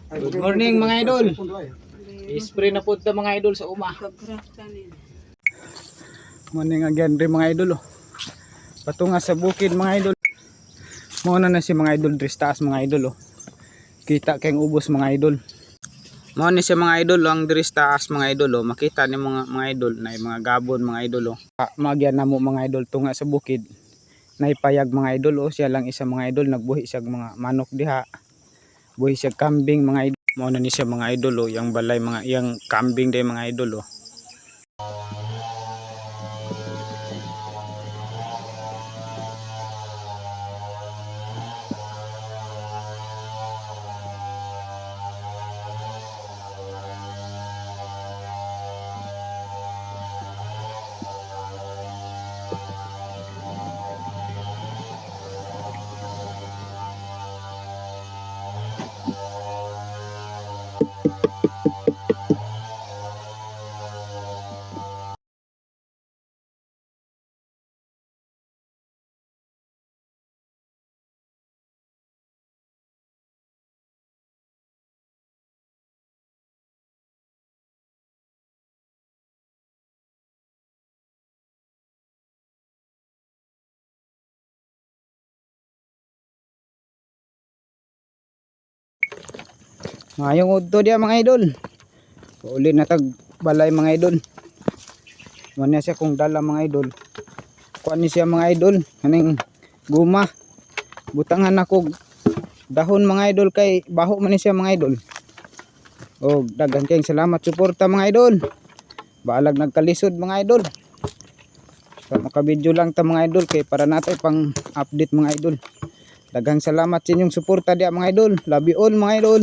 Good morning mga idol. Spray na po ito mga idol sa uma. Morning again rin mga idol. Patunga sa bukid mga idol. Muna na si mga idol dres taas mga idol. Kita kayong ubos mga idol. Muna si mga idol ang dres taas mga idol. Makita ni mga idol na mga gabon mga idol. Magyan na mo mga idol tunga sa bukid. Naipayag mga idol. Siya lang isa mga idol. Nagbuhi siya mga manok diha. Buhi siya kambing mga idol. Muna ni siya mga idol. Yang balay mga yang kambing din mga idol. Ngayong udto dia mga idol. Uli na tag balay mga idol. Muna siya kung dala mga idol. Kuan ni siya mga idol. Kaning guma. Butangan ako dahon mga idol kay baho man ni siya mga idol. O daghan kayong salamat suporta mga idol. Baalag nagkalisod mga idol. So, makabidyo lang ta mga idol kay para natin pang update mga idol. Daghang salamat sa inyong suporta dia mga idol. Love you all mga idol.